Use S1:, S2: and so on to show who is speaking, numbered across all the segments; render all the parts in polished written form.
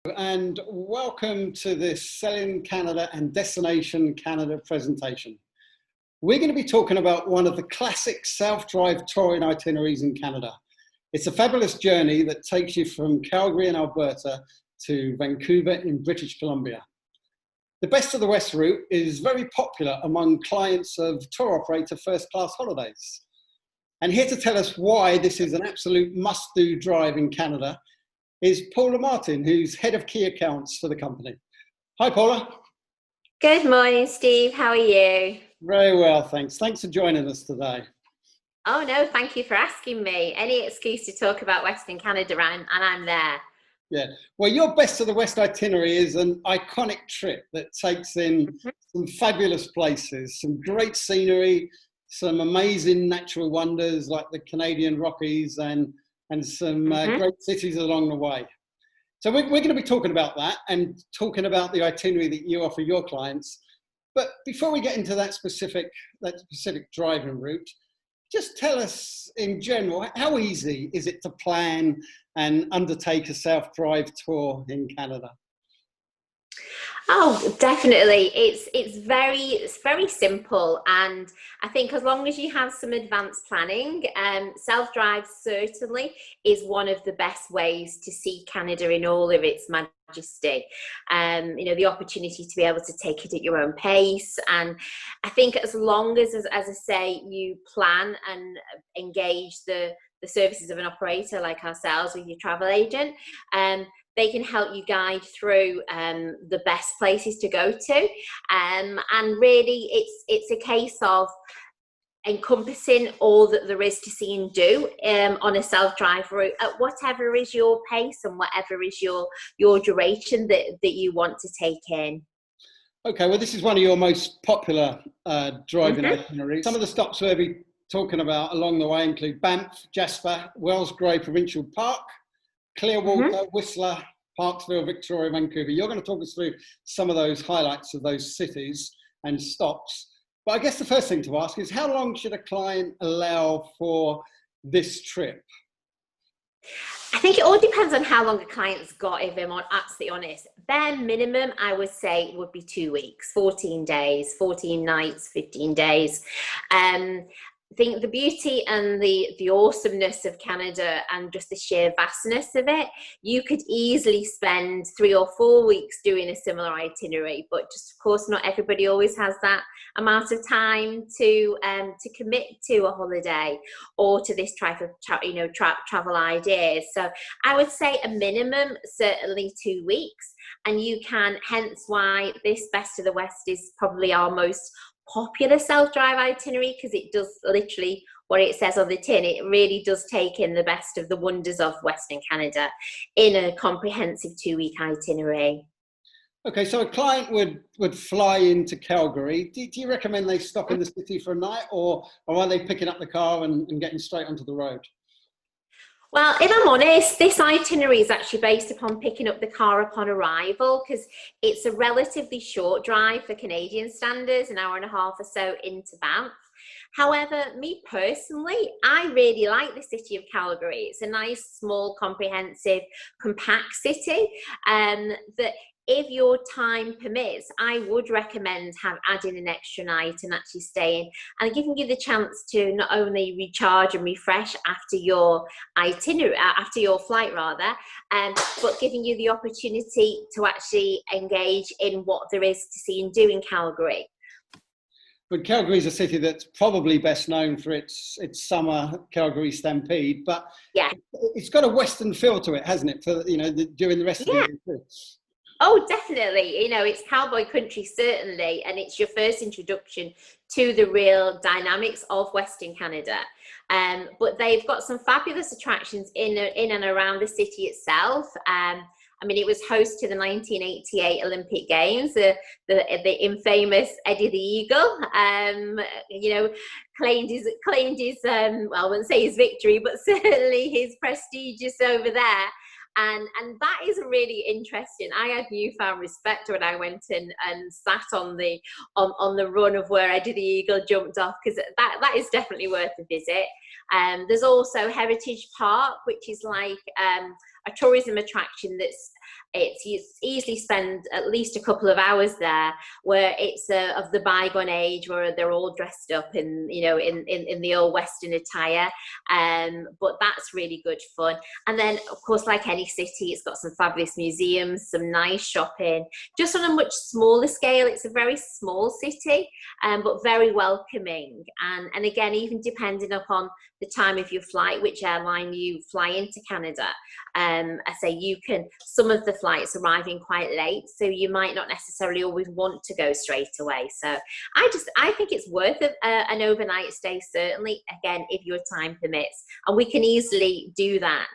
S1: And welcome to this Selling Canada and Destination Canada presentation. We're going to be talking about one of the classic self-drive touring itineraries in Canada. It's a fabulous journey that takes you from Calgary in Alberta to Vancouver in British Columbia. The Best of the West route is very popular among clients of tour operator First Class Holidays. And here to tell us why this is an absolute must-do drive in Canada is Paula Martin, who's Head of Key Accounts for the company. Hi, Paula.
S2: Good morning, Steve. How are you?
S1: Very well, thanks. Thanks for joining us today.
S2: Oh, no, thank you for asking me. Any excuse to talk about Western Canada, and I'm there.
S1: Yeah. Well, your Best of the West itinerary is an iconic trip that takes in some fabulous places, some great scenery, some amazing natural wonders like the Canadian Rockies and some great cities along the way. So we're going to be talking about that and talking about the itinerary that you offer your clients. But before we get into that specific driving route, just tell us in general, how easy is it to plan and undertake a self-drive tour in Canada?
S2: Oh, definitely. It's very simple, and I think as long as you have some advanced planning, self-drive certainly is one of the best ways to see Canada in all of its majesty. The opportunity to be able to take it at your own pace, and I think as long as I say, you plan and engage the services of an operator like ourselves with your travel agent, they can help you guide through the best places to go to, and really it's a case of encompassing all that there is to see and do on a self-drive route at whatever is your pace and whatever is your duration that you want to take in.
S1: Okay, well, this is one of your most popular driving itineraries. Some of the stops we'll be talking about along the way include Banff, Jasper, Wells Grey Provincial Park, Clearwater, Whistler, Parksville, Victoria, Vancouver. You're going to talk us through some of those highlights of those cities and stops. But I guess the first thing to ask is, how long should a client allow for this trip?
S2: I think it all depends on how long a client's got, if I'm absolutely honest. Bare minimum, I would say, would be 2 weeks, 14 days, 14 nights, 15 days. I think the beauty and the awesomeness of Canada and just the sheer vastness of it, you could easily spend 3 or 4 weeks doing a similar itinerary, but just of course not everybody always has that amount of time to commit to a holiday or to this type of travel ideas. So I would say a minimum, certainly 2 weeks, and you can, hence why this Best of the West is probably our most popular self-drive itinerary, because it does literally what it says on the tin. It really does take in the best of the wonders of Western Canada in a comprehensive 2-week itinerary.
S1: Okay, so a client would fly into Calgary. Do you recommend they stop in the city for a night, or are they picking up the car and getting straight onto the road?
S2: Well, if I'm honest, this itinerary is actually based upon picking up the car upon arrival, because it's a relatively short drive for Canadian standards, an hour and a half or so into Banff. However, me personally, I really like the city of Calgary. It's a nice, small, comprehensive, compact city that, if your time permits, I would recommend adding an extra night and actually staying and giving you the chance to not only recharge and refresh after your itinerary, after your flight rather, but giving you the opportunity to actually engage in what there is to see and do in Calgary.
S1: But Calgary is a city that's probably best known for its summer Calgary Stampede, but yeah, it's got a Western feel to it, hasn't it? For during the rest of the year too.
S2: Oh, definitely. It's cowboy country, certainly, and it's your first introduction to the real dynamics of Western Canada. But they've got some fabulous attractions in and around the city itself. It was host to the 1988 Olympic Games. The infamous Eddie the Eagle, claimed his well, I wouldn't say his victory, but certainly his prestigious over there. And that is really interesting. I had newfound respect when I went in and sat on the run of where Eddie the Eagle jumped off, because that is definitely worth a visit. There's also Heritage Park, which is like a tourism attraction that's you easily spend at least a couple of hours there, where it's of the bygone age, where they're all dressed up in, you know, in the old Western attire. But that's really good fun. And then, of course, like any city, it's got some fabulous museums, some nice shopping. Just on a much smaller scale, it's a very small city, but very welcoming. And again, even depending upon the time of your flight, which airline you fly into Canada, I say some of the flights arriving quite late, so you might not necessarily always want to go straight away. So I think it's worth an overnight stay, certainly, again, if your time permits, and we can easily do that.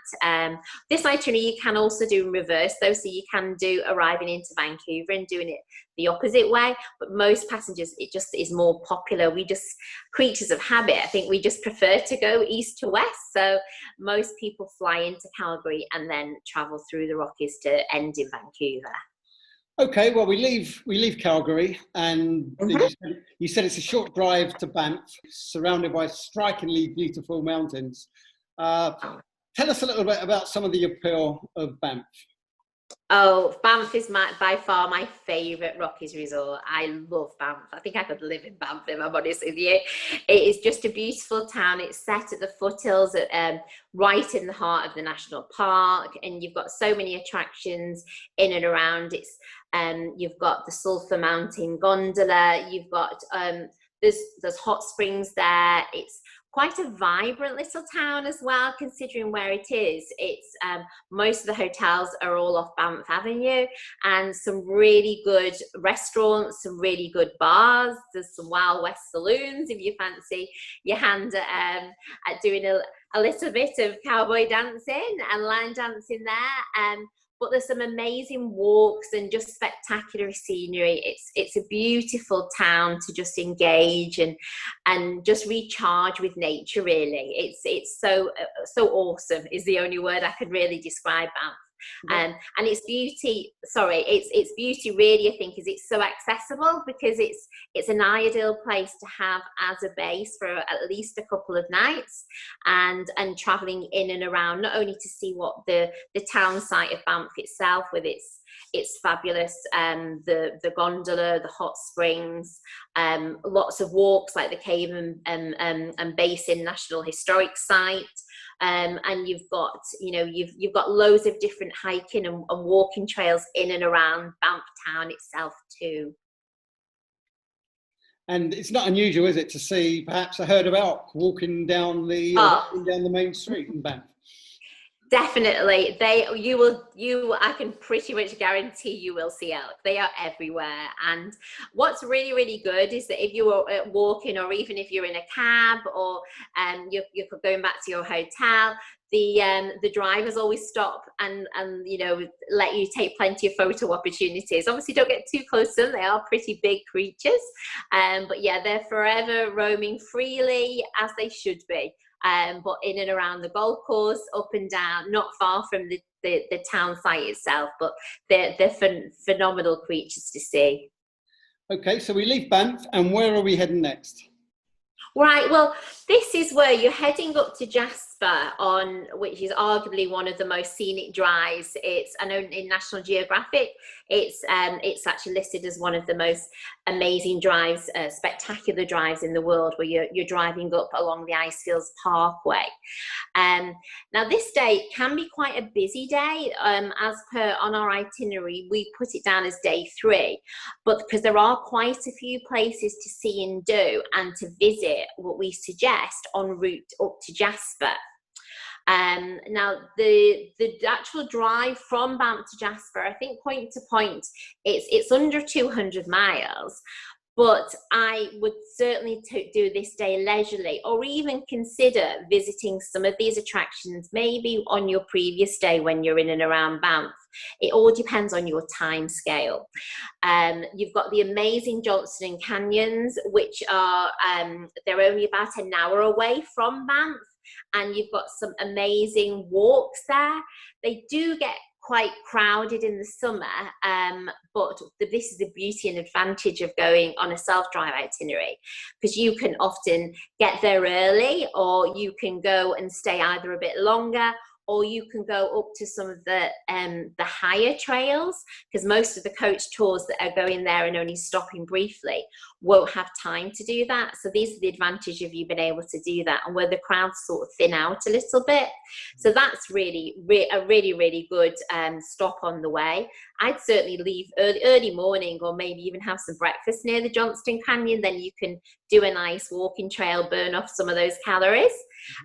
S2: This itinerary you can also do in reverse, though, so you can do arriving into Vancouver and doing it the opposite way, but most passengers, it just is more popular. We just, creatures of habit, I think we just prefer to go east to west, so most people fly into Calgary and then travel through the Rockies to end in Vancouver.
S1: Okay, well, we leave Calgary, and you said it's a short drive to Banff, surrounded by strikingly beautiful mountains. Tell us a little bit about some of the appeal of Banff.
S2: Oh, Banff is by far my favourite Rockies resort. I love Banff. I think I could live in Banff, if I'm honest with you. It is just a beautiful town. It's set at the foothills, right in the heart of the national park, and you've got so many attractions in and around. You've got the Sulphur Mountain gondola. You've got there's hot springs there. It's quite a vibrant little town as well, considering where it is. It's most of the hotels are all off Banff Avenue, and some really good restaurants, some really good bars. There's some Wild West saloons if you fancy your hand at doing a little bit of cowboy dancing and line dancing there. But there's some amazing walks and just spectacular scenery. It's a beautiful town to just engage and just recharge with nature, really. It's so awesome is the only word I could really describe Banff. And its beauty, its beauty really, I think, is it's so accessible, because it's an ideal place to have as a base for at least a couple of nights, and traveling in and around, not only to see what the town site of Banff itself with its fabulous the gondola, the hot springs, lots of walks like the Cave and Basin National Historic Site. And you've got loads of different hiking and walking trails in and around Banff town itself too.
S1: And it's not unusual, is it, to see perhaps a herd of elk walking down the main street in Banff?
S2: Definitely, I can pretty much guarantee you will see elk. They are everywhere. And what's really, really good is that if you're walking, or even if you're in a cab, or you're going back to your hotel, the drivers always stop and let you take plenty of photo opportunities. Obviously, don't get too close to them. They are pretty big creatures, but yeah, they're forever roaming freely, as they should be. But in and around the golf course, up and down, not far from the town site itself, but they're phenomenal creatures to see.
S1: Okay, so we leave Banff, and where are we heading next?
S2: Right, well, this is where you're heading up to Jasper, which is arguably one of the most scenic drives. I know in National Geographic, it's actually listed as one of the most amazing drives, spectacular drives in the world, where you're driving up along the Icefields Parkway. Now, this day can be quite a busy day. As per on our itinerary, we put it down as day 3, but because there are quite a few places to see and do and to visit, what we suggest en route up to Jasper. Now, the actual drive from Banff to Jasper, I think point to point, it's under 200 miles. But I would certainly do this day leisurely, or even consider visiting some of these attractions maybe on your previous day when you're in and around Banff. It all depends on your time scale. You've got the amazing Johnston Canyons, which are, they're only about an hour away from Banff, and you've got some amazing walks there. They do get quite crowded in the summer, but this is the beauty and advantage of going on a self-drive itinerary, because you can often get there early, or you can go and stay either a bit longer, or you can go up to some of the higher trails, because most of the coach tours that are going there and only stopping briefly won't have time to do that. So these are the advantage of you being able to do that, and where the crowds sort of thin out a little bit. So that's really a really good stop on the way. I'd certainly leave early morning, or maybe even have some breakfast near the Johnston Canyon. Then you can do a nice walking trail, burn off some of those calories,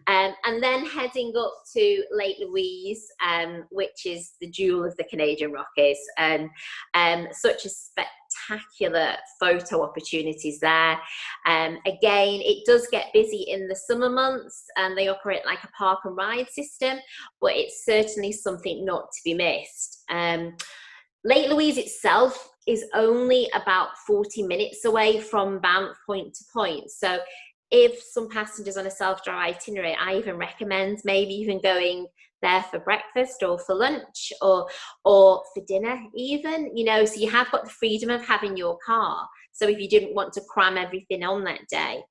S2: and then heading up to Lake Louise, which is the jewel of the Canadian Rockies, and such a spectacular photo opportunities there. Again, it does get busy in the summer months, and they operate like a park and ride system, but it's certainly something not to be missed. Lake Louise itself is only about 40 minutes away from Banff point to point. So if some passengers on a self-drive itinerary, I even recommend maybe even going there for breakfast or for lunch or for dinner even, you know, so you have got the freedom of having your car. So if you didn't want to cram everything on that day.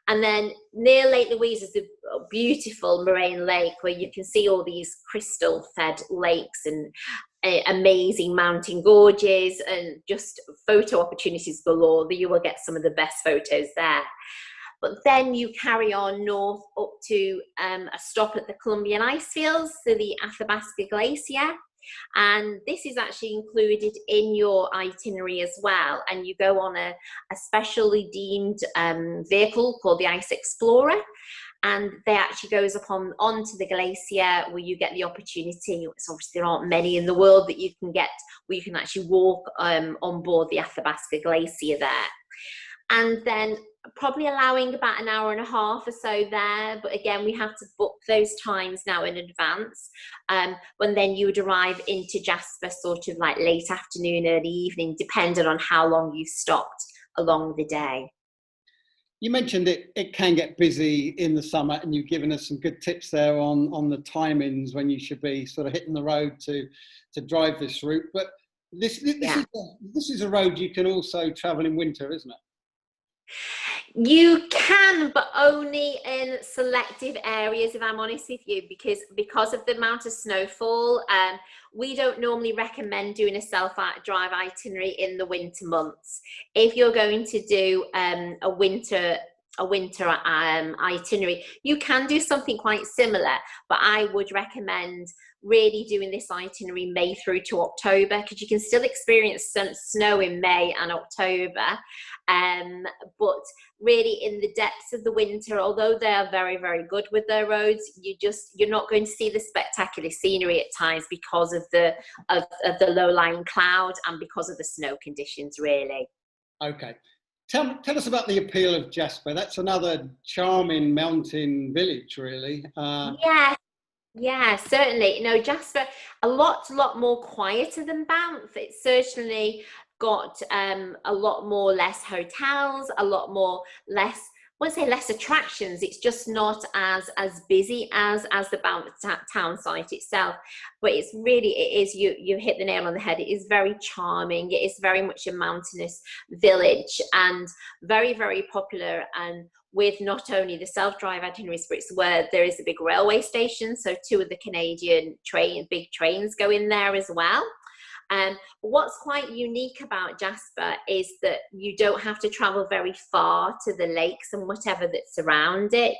S2: And then near Lake Louise is the beautiful moraine lake, where you can see all these crystal fed lakes and amazing mountain gorges and just photo opportunities galore. You will get some of the best photos there. But then you carry on north up to a stop at the Columbian Icefields, so the Athabasca Glacier. And this is actually included in your itinerary as well. And you go on a specially deemed vehicle called the Ice Explorer. And they actually goes onto the glacier, where you get the opportunity. It's obviously there aren't many in the world that you can get, where you can actually walk on board the Athabasca Glacier there. And then probably allowing about an hour and a half or so there. But again, we have to book those times now in advance. When then you would arrive into Jasper sort of like late afternoon, early evening, depending on how long you stopped along the day.
S1: You mentioned it can get busy in the summer, and you've given us some good tips there on the timings when you should be sort of hitting the road to drive this route. But this is a road you can also travel in winter, isn't it?
S2: You can, but only in selective areas, if I'm honest with you, because of the amount of snowfall. We don't normally recommend doing a self-drive itinerary in the winter months. If you're going to do a winter itinerary, you can do something quite similar, but I would recommend really doing this itinerary May through to October, because you can still experience some snow in May and October, but really in the depths of the winter, although they are very, very good with their roads, you're not going to see the spectacular scenery at times because of the low-lying cloud and because of the snow conditions, really.
S1: Okay. Tell us about the appeal of Jasper. That's another charming mountain village, really.
S2: Yeah, certainly. You know, Jasper, a lot more quieter than Banff. It's certainly got a lot more less hotels, a lot more less, I won't say less attractions. It's just not as busy as the Banff town site itself. But it is, you hit the nail on the head. It is very charming. It is very much a mountainous village, and very, very popular, and with not only the self-drive itineraries, but it's where there is a big railway station. So 2 of the Canadian big trains go in there as well. What's quite unique about Jasper is that you don't have to travel very far to the lakes and whatever that's around it.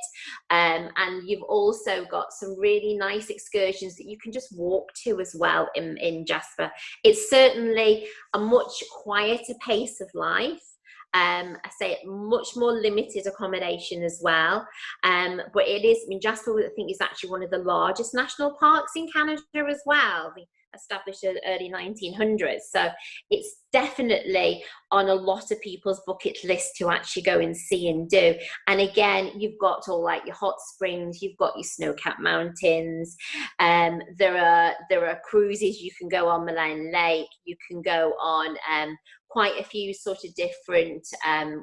S2: And you've also got some really nice excursions that you can just walk to as well in Jasper. It's certainly a much quieter pace of life. I say much more limited accommodation as well. But it is, I mean, Jasper, I think, is actually one of the largest national parks in Canada as well, established in the early 1900s. So it's definitely on a lot of people's bucket list to actually go and see and do. And again, you've got all like your hot springs, you've got your snow-capped mountains. There are cruises you can go on Moline Lake. You can go on quite a few sort of different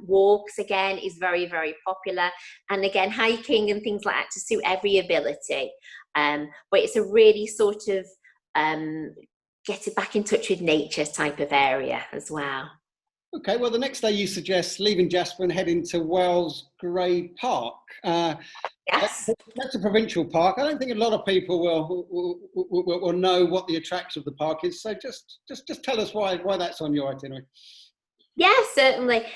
S2: walks. Again, is very, very popular. And again, hiking and things like that to suit every ability. But it's a really sort of get it back in touch with nature type of area as well.
S1: Okay, well, the next day you suggest leaving Jasper and heading to Wells Grey Park.
S2: Yes.
S1: That's a provincial park. I don't think a lot of people will know what the attraction of the park is. So just tell us why that's on your itinerary.
S2: Yeah, certainly.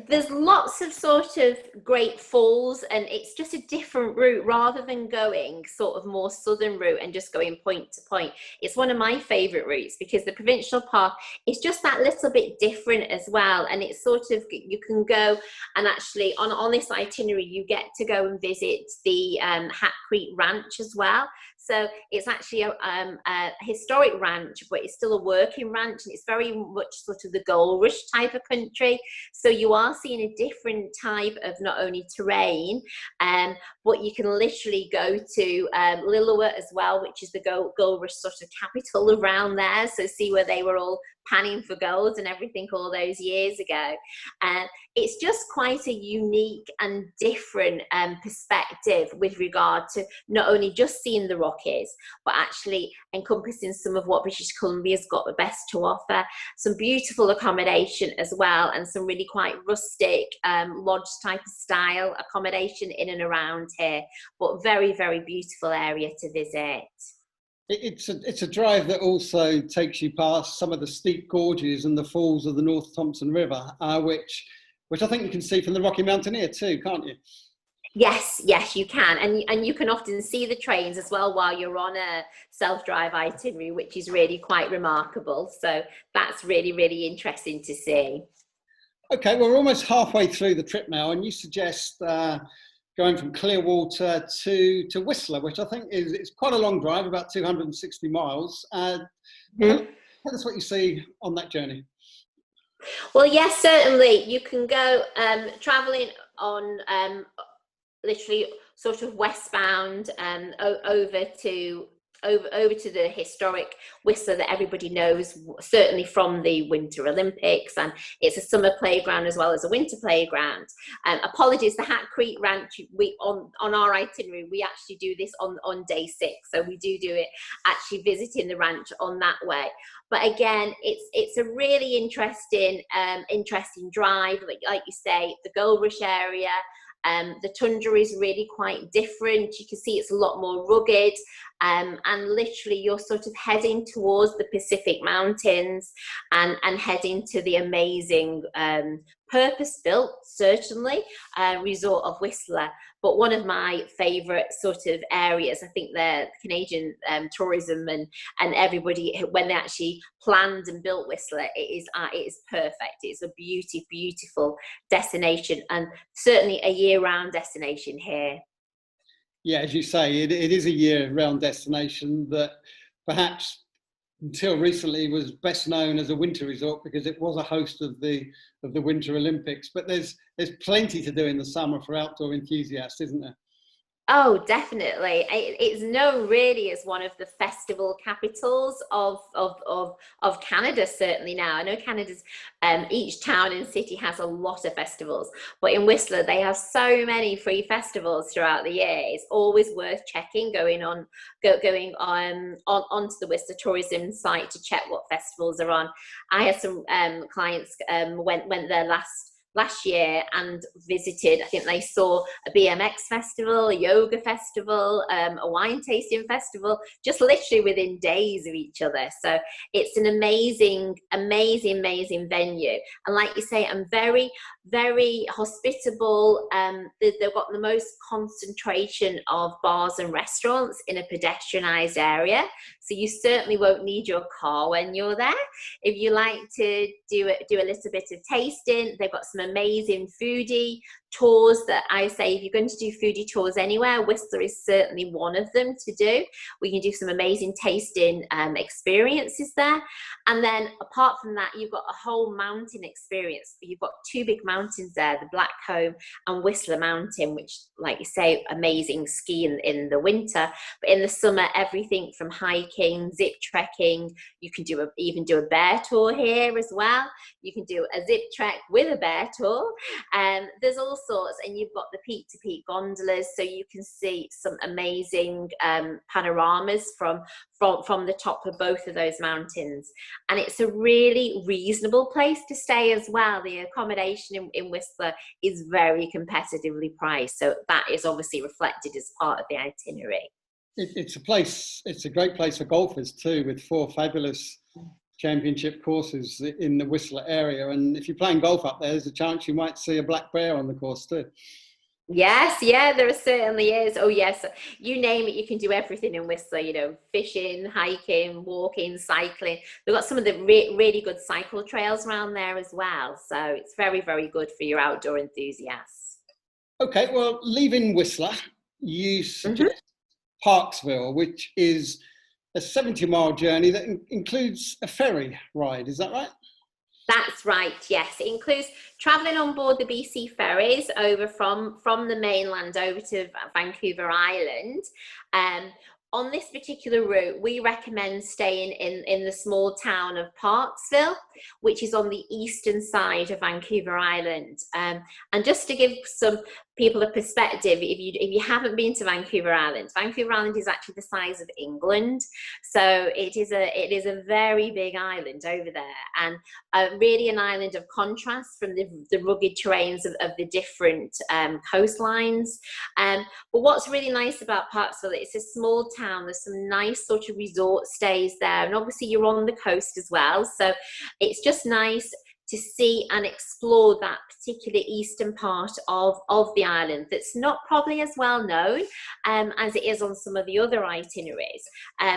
S2: There's lots of sort of great falls, and it's just a different route rather than going sort of more southern route and just going point to point. It's one of my favorite routes because the provincial park is just that little bit different as well. And it's sort of, you can go and actually on this itinerary, you get to go and visit the Hat Creek Ranch as well. So it's actually a historic ranch, but it's still a working ranch, and it's very much sort of the gold rush type of country. So you are seeing a different type of not only terrain, but you can literally go to Lillooet as well, which is the gold rush sort of capital around there. So see where they were all panning for gold and everything all those years ago. It's just quite a unique and different perspective with regard to not only just seeing the Rockies, but actually encompassing some of what British Columbia's got the best to offer. Some beautiful accommodation as well, and some really quite rustic lodge type of style accommodation in and around here, but very, very beautiful area to visit.
S1: It's a drive that also takes you past some of the steep gorges and the falls of the North Thompson River, which I think you can see from the Rocky Mountaineer too, can't you?
S2: Yes, you can, and you can often see the trains as well while you're on a self-drive itinerary, which is really quite remarkable. So that's really, really interesting to see.
S1: Okay, well, we're almost halfway through the trip now, and you suggest going from Clearwater to Whistler, which I think is quite a long drive, about 260 miles. Tell us what you see on that journey.
S2: Well, yes, certainly. You can go traveling on literally sort of westbound over to the historic Whistler that everybody knows, certainly from the Winter Olympics, and it's a summer playground as well as a winter playground. Apologies, the Hat Creek Ranch, we on our itinerary, we actually do this on day 6, so we do it actually visiting the ranch on that way. But again, it's a really interesting drive, like you say, the Gold Rush area. The tundra is really quite different. You can see it's a lot more rugged, and literally you're sort of heading towards the Pacific Mountains and heading to the amazing purpose-built, certainly, resort of Whistler. But one of my favourite sort of areas, I think the Canadian tourism and everybody, when they actually planned and built Whistler, it is perfect. It's a beautiful destination, and certainly a year-round destination here.
S1: Yeah, as you say, it is a year-round destination that perhaps until recently was best known as a winter resort because it was a host of the Winter Olympics. But there's plenty to do in the summer for outdoor enthusiasts, isn't there?
S2: Oh, definitely. It's known really as one of the festival capitals of Canada, certainly now. I know Canada's, each town and city has a lot of festivals, but in Whistler, they have so many free festivals throughout the year. It's always worth checking, going onto the Whistler tourism site to check what festivals are on. I had some clients went there last year and visited. I think they saw a BMX festival, a yoga festival, a wine tasting festival, just literally within days of each other. So it's an amazing venue. And like you say, I'm very, very hospitable. They've got the most concentration of bars and restaurants in a pedestrianised area. So you certainly won't need your car when you're there. If you like to do a little bit of tasting, they've got some amazing foodie tours that I say, if you're going to do foodie tours anywhere, Whistler is certainly one of them to do. We can do some amazing tasting experiences there. And then apart from that, you've got a whole mountain experience. You've got 2 big mountains there, the Blackcomb and Whistler Mountain, which, like you say, amazing ski in the winter. But in the summer, everything from hiking, zip trekking. You can even do a bear tour here as well. You can do a zip trek with a bear tour. There's all sorts, and you've got the peak-to-peak gondolas, so you can see some amazing panoramas from the top of both of those mountains. And it's a really reasonable place to stay as well. The accommodation in Whistler is very competitively priced, so that is obviously reflected as part of the itinerary.
S1: It's a great place for golfers too, with 4 fabulous championship courses in the Whistler area. And if you're playing golf up there's a chance you might see a black bear on the course too.
S2: Yes, yeah, there certainly is. Oh yes, you name it, you can do everything in Whistler, you know, fishing, hiking, walking, cycling. They've got some of the really good cycle trails around there as well. So it's very, very good for your outdoor enthusiasts.
S1: Okay, well, leaving Whistler, you suggest Parksville, which is a 70-mile journey that includes a ferry ride. Is that right?
S2: That's right, yes. It includes travelling on board the BC ferries over from the mainland over to Vancouver Island. On this particular route, we recommend staying in the small town of Parksville, which is on the eastern side of Vancouver Island. And just to give some people a perspective, if you haven't been to Vancouver Island is actually the size of England. So it is a very big island over there, and really an island of contrast from the rugged terrains of the different coastlines. But what's really nice about Parksville, it's a small town. There's some nice sort of resort stays there, and obviously you're on the coast as well. So it's just nice to see and explore that particular eastern part of the island that's not probably as well known as it is on some of the other itineraries.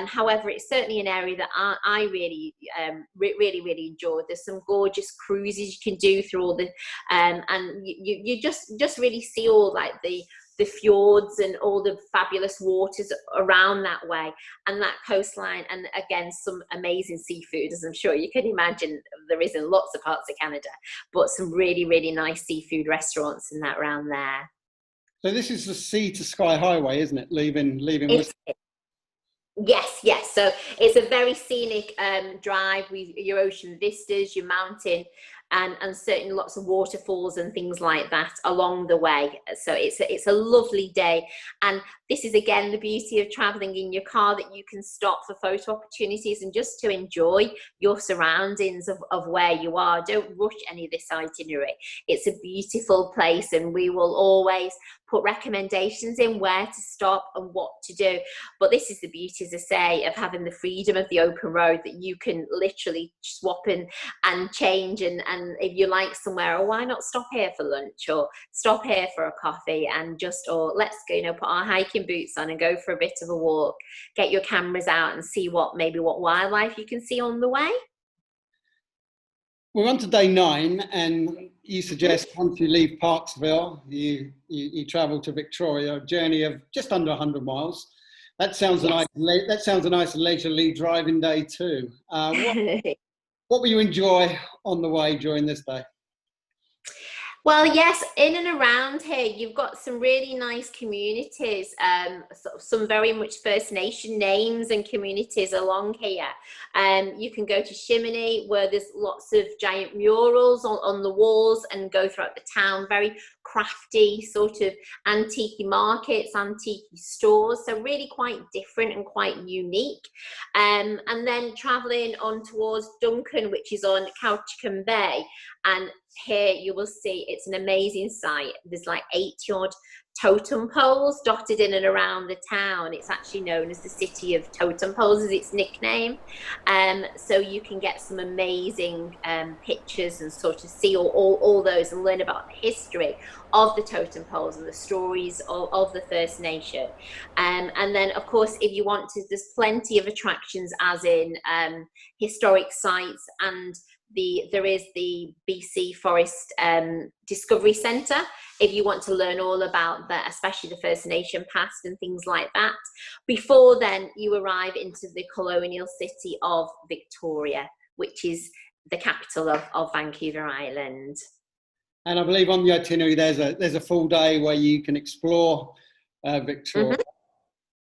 S2: However, it's certainly an area that I really enjoyed. There's some gorgeous cruises you can do through all the and you just really see all like the fjords and all the fabulous waters around that way, and that coastline, and again some amazing seafood, as I'm sure you can imagine there is in lots of parts of Canada, but some really nice seafood restaurants and that around there.
S1: So this is the sea to sky highway, isn't it? Leaving Whistler.
S2: Yes. So it's a very scenic drive with your ocean vistas, your mountain, and certainly lots of waterfalls and things like that along the way. So it's a lovely day. And this is again the beauty of traveling in your car, that you can stop for photo opportunities and just to enjoy your surroundings of where you are. Don't rush any of this itinerary. It's a beautiful place, and we will always put recommendations in where to stop and what to do. But this is the beauty, as I say, of having the freedom of the open road, that you can literally swap and change, and if you like somewhere, or why not stop here for lunch, or stop here for a coffee, and just, or let's go, put our hiking boots on and go for a bit of a walk, get your cameras out and see what wildlife you can see on the way.
S1: We're on to day 9, and you suggest once you leave Parksville, you travel to Victoria, a journey of just under 100 miles. That sounds a nice leisurely driving day too. What will you enjoy on the way during this day?
S2: Well, yes, in and around here, you've got some really nice communities, some very much First Nation names and communities along here. You can go to Chimney, where there's lots of giant murals on the walls, and go throughout the town, very crafty sort of antique markets, antique stores, so really quite different and quite unique. And then travelling on towards Duncan, which is on Couchicum Bay, and here you will see it's an amazing site. There's like 80-odd totem poles dotted in and around the town. It's actually known as the City of Totem Poles, is its nickname. So you can get some amazing pictures and sort of see all those, and learn about the history of the totem poles and the stories of the First Nation. And then, of course, if you want to, there's plenty of attractions, as in historic sites, and there is the BC Forest Discovery Centre, if you want to learn all about that, especially the First Nation past and things like that. Before then, you arrive into the colonial city of Victoria, which is the capital of Vancouver Island. And
S1: I believe on the itinerary there's a full day where you can explore Victoria. Mm-hmm.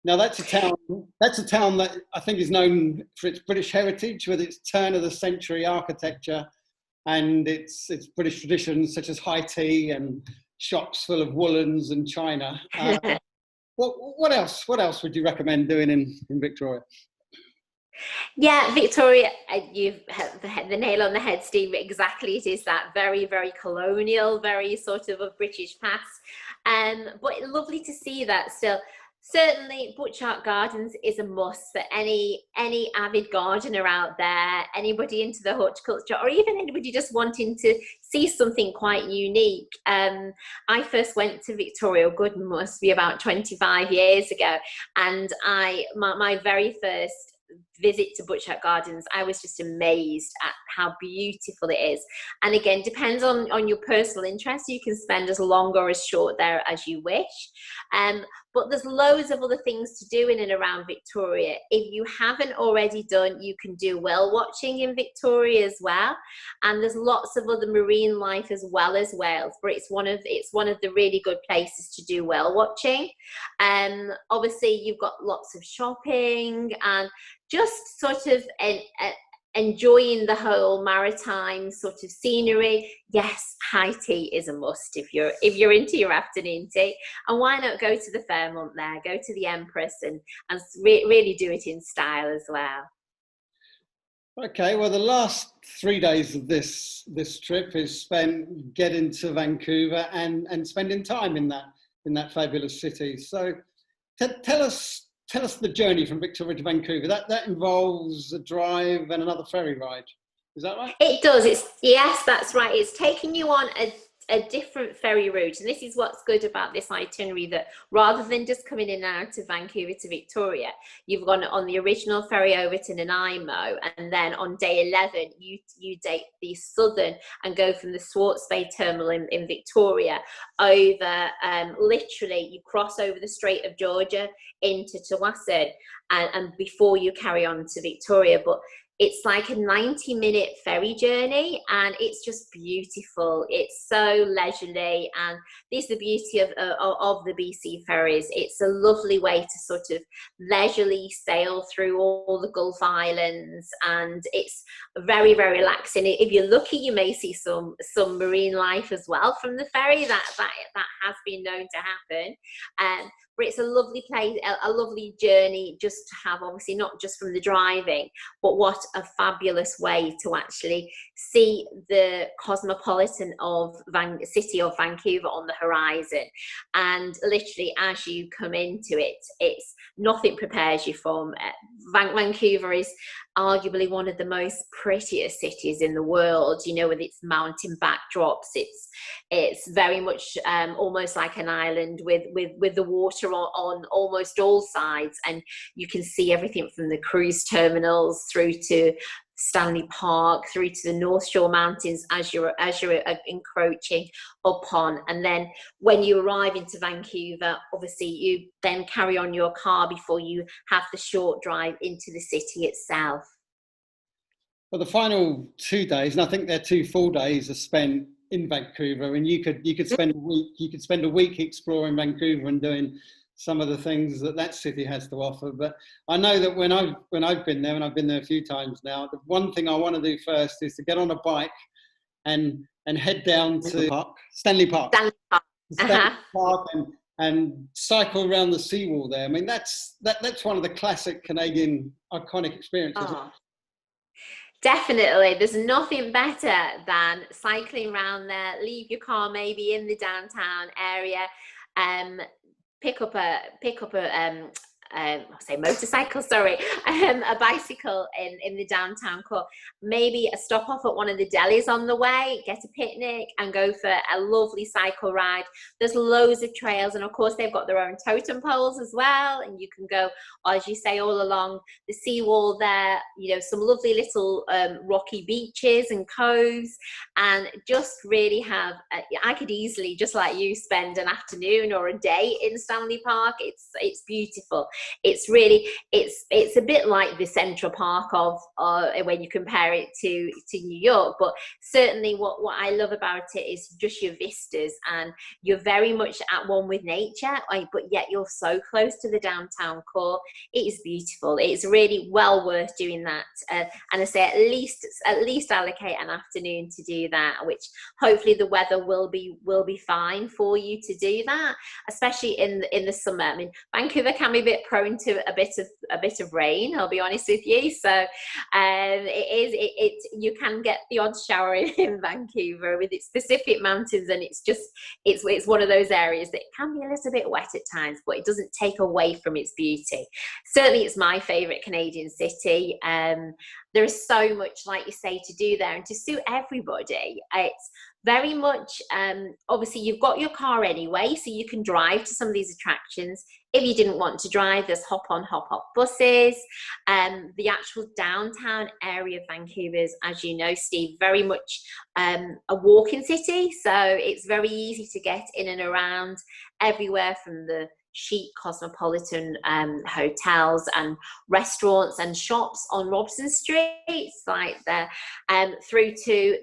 S1: Now that's a town that I think is known for its British heritage, with its turn of the century architecture and its British traditions such as high tea and shops full of woolens and china. What else? What else would you recommend doing in Victoria?
S2: Yeah, Victoria, you've hit the nail on the head, Steve. Exactly, it is that very, very colonial, very sort of a British past. But lovely to see that still. Certainly, Butchart Gardens is a must for any avid gardener out there, anybody into the horticulture, or even anybody just wanting to see something quite unique. I first went to Victoria, good must be about 25 years ago, and my very first visit to Butchart Gardens, I was just amazed at how beautiful it is. And again, depends on your personal interest. You can spend as long or as short there as you wish. But there's loads of other things to do in and around Victoria. If you haven't already done, you can do whale watching in Victoria as well. And there's lots of other marine life as well as whales, but it's one of the really good places to do whale watching. Obviously you've got lots of shopping and just sort of enjoying the whole maritime sort of scenery. Yes, high tea is a must if you're into your afternoon tea. And why not go to the Fairmont there, go to the Empress and really do it in style as well.
S1: Okay, well, the last 3 days of this trip is spent getting to Vancouver and spending time in that fabulous city. So tell us the journey from Victoria to Vancouver. That involves a drive and another ferry ride. Is that right?
S2: It does. Yes, that's right. It's taking you on a different ferry route, and this is what's good about this itinerary, that rather than just coming in and out of Vancouver to Victoria, you've gone on the original ferry over to Nanaimo, and then on day 11 you take the southern and go from the Swartz Bay terminal in Victoria over, literally you cross over the Strait of Georgia into Tawasin, and before you carry on to Victoria. But it's like a 90-minute ferry journey, and it's just beautiful. It's so leisurely, and this is the beauty of the BC ferries. It's a lovely way to sort of leisurely sail through all the Gulf Islands, and it's very, very relaxing. If you're lucky, you may see some marine life as well from the ferry. That has been known to happen. But it's a lovely place, a lovely journey just to have, obviously not just from the driving, but what a fabulous way to actually see the cosmopolitan city of Vancouver on the horizon. And literally as you come into it, it's nothing prepares you from it. Vancouver is arguably one of the most prettiest cities in the world, you know, with its mountain backdrops. It's very much almost like an island with the water on almost all sides, and you can see everything from the cruise terminals through to Stanley Park, through to the North Shore Mountains as you're encroaching upon. And then when you arrive into Vancouver, obviously you then carry on your car before you have the short drive into the city itself.
S1: Well, the final 2 days, and I think they're 2 full days, are spent in Vancouver, and you could spend a week. You could spend a week exploring Vancouver and doing some of the things that city has to offer. But I know that when I've been there, and I've been there a few times now, the one thing I want to do first is to get on a bike and head down to Stanley Park. Stanley Park and cycle around the seawall there. I mean, that's one of the classic Canadian iconic experiences.
S2: Oh. Definitely, there's nothing better than cycling around there. Leave your car maybe in the downtown area, pick up a motorcycle, sorry, a bicycle in the downtown core, maybe a stop off at one of the delis on the way, get a picnic and go for a lovely cycle ride. There's loads of trails, and of course they've got their own totem poles as well, and you can go, as you say, all along the seawall there, you know, some lovely little rocky beaches and coves, and just really have I could easily, just like you, spend an afternoon or a day in Stanley Park. It's beautiful. it's really, it's a bit like the Central Park of when you compare it to New York. But certainly what I love about it is just your vistas, and you're very much at one with nature, but yet you're so close to the downtown core. It is beautiful. It's really well worth doing that. And I say at least allocate an afternoon to do that, which hopefully the weather will be fine for you to do that, especially in the summer. I mean, Vancouver can be a bit prone to a bit of rain, I'll be honest with you. So you can get the odd shower in Vancouver with its Pacific mountains, and it's one of those areas that can be a little bit wet at times, but it doesn't take away from its beauty. Certainly it's my favorite Canadian city. There is so much, like you say, to do there and to suit everybody. It's very much, obviously you've got your car anyway, so you can drive to some of these attractions. If you didn't want to drive, there's hop on, hop off buses. The actual downtown area of Vancouver is, as you know, Steve, very much a walking city. So it's very easy to get in and around everywhere, from the chic cosmopolitan hotels and restaurants and shops on Robson Street, like there, through to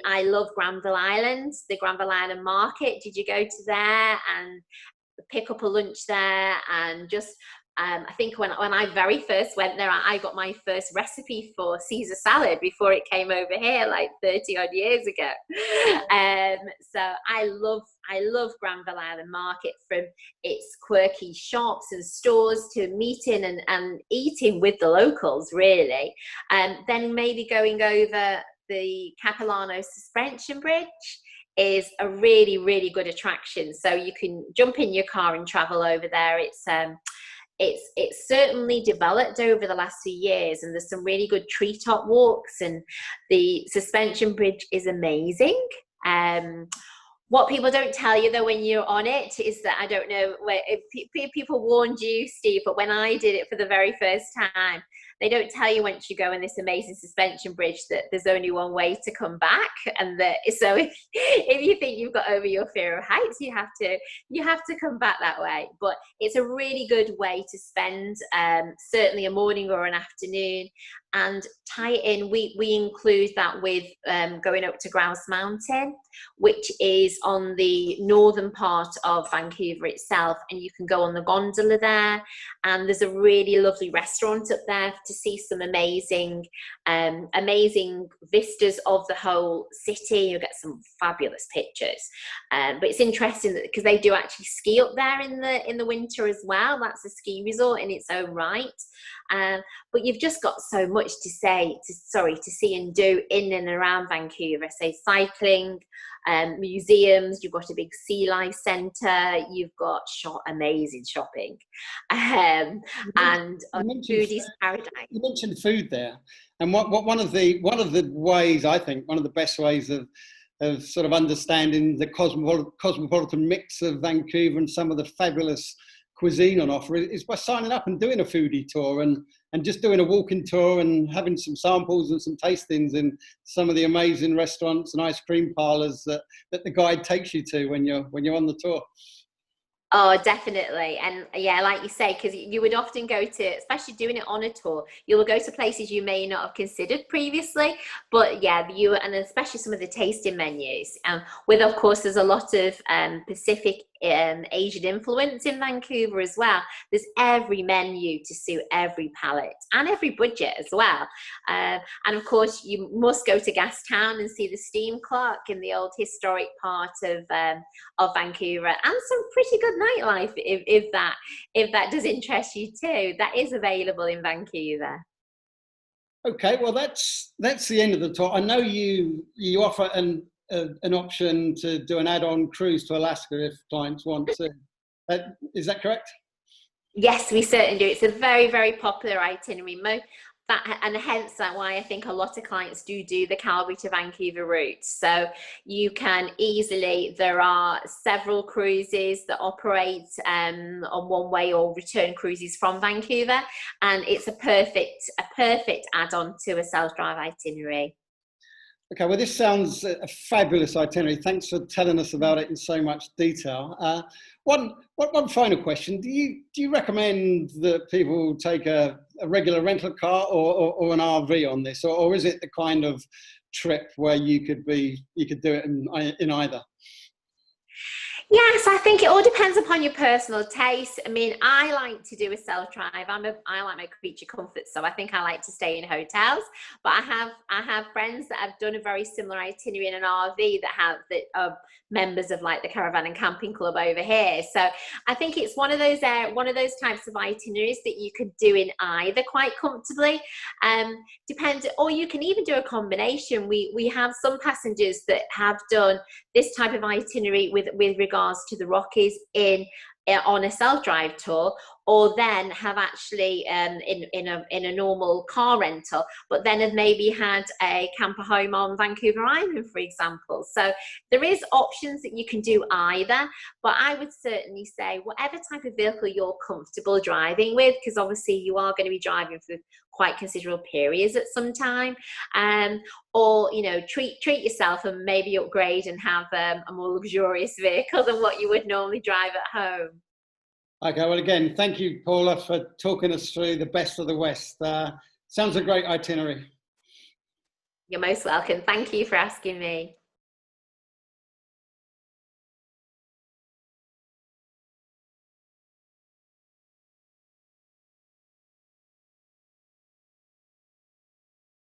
S2: I love Granville Island, the Granville Island Market. Did you go to there and pick up a lunch there? And just I think when I very first went there, I got my first recipe for Caesar salad before it came over here, like 30 odd years ago. So I love Granville Island Market, from its quirky shops and stores to meeting and eating with the locals, really. Then maybe going over the Capilano Suspension Bridge is a really, really good attraction. So you can jump in your car and travel over there. It's certainly developed over the last few years, and there's some really good treetop walks, and the suspension bridge is amazing. What people don't tell you, though, when you're on it, is that, I don't know if people warned you, Steve, but when I did it for the very first time, they don't tell you once you go in this amazing suspension bridge that there's only one way to come back, and that so if you think you've got over your fear of heights, you have to come back that way. But it's a really good way to spend certainly a morning or an afternoon, and tie it in. We include that with going up to Grouse Mountain, which is on the northern part of Vancouver itself, and you can go on the gondola there, and there's a really lovely restaurant up there to see some amazing vistas of the whole city. You get some fabulous pictures, but it's interesting that, because they do actually ski up there in the winter as well. That's a ski resort in its own right. But you've just got so much to see and do in and around Vancouver. Say cycling, museums, you've got a big sea life centre, you've got amazing shopping, and foodies paradise.
S1: You mentioned food there, and one of the ways, I think, one of the best ways of sort of understanding the cosmopolitan mix of Vancouver and some of the fabulous cuisine on offer is by signing up and doing a foodie tour, and just doing a walking tour and having some samples and some tastings in some of the amazing restaurants and ice cream parlours that the guide takes you to when you're on the tour.
S2: Oh, definitely. And yeah, like you say, because you would often go to, especially doing it on a tour, you will go to places you may not have considered previously. But yeah, and especially some of the tasting menus. With, of course, there's a lot of Pacific Asian influence in Vancouver as well. There's every menu to suit every palate and every budget as well. And of course, you must go to Gastown and see the steam clock in the old historic part of Vancouver, and some pretty good nightlife if that does interest you too. That is available in Vancouver.
S1: Okay, well that's the end of the tour. I know you offer an option to do an add-on cruise to Alaska if clients want to. Is that correct?
S2: Yes, we certainly do. It's a very, very popular itinerary. And hence why I think a lot of clients do the Calgary to Vancouver route. So you can easily, there are several cruises that operate on one-way or return cruises from Vancouver, and it's a perfect add-on to a self-drive itinerary.
S1: Okay, well, this sounds a fabulous itinerary. Thanks for telling us about it in so much detail. One final question: do you recommend that people take a regular rental car or an RV on this, or is it the kind of trip where you could do it in either?
S2: Yes, I think it all depends upon your personal taste. I mean, I like to do a self-drive. I like my creature comfort, so I think I like to stay in hotels. But I have friends that have done a very similar itinerary in an RV that are members of like the Caravan and Camping Club over here. So I think it's one of those types of itineraries that you could do in either quite comfortably. Or you can even do a combination. We have some passengers that have done this type of itinerary with regards to the Rockies on a self-drive tour, or then have actually in a normal car rental, but then have maybe had a camper home on Vancouver Island, for example. So there is options that you can do either, but I would certainly say whatever type of vehicle you're comfortable driving with, because obviously you are going to be driving for quite considerable periods at some time, or treat yourself and maybe upgrade and have a more luxurious vehicle than what you would normally drive at home.
S1: Okay, well, again, thank you, Paula, for talking us through the best of the West. Sounds a great itinerary.
S2: You're most welcome. Thank you for asking me.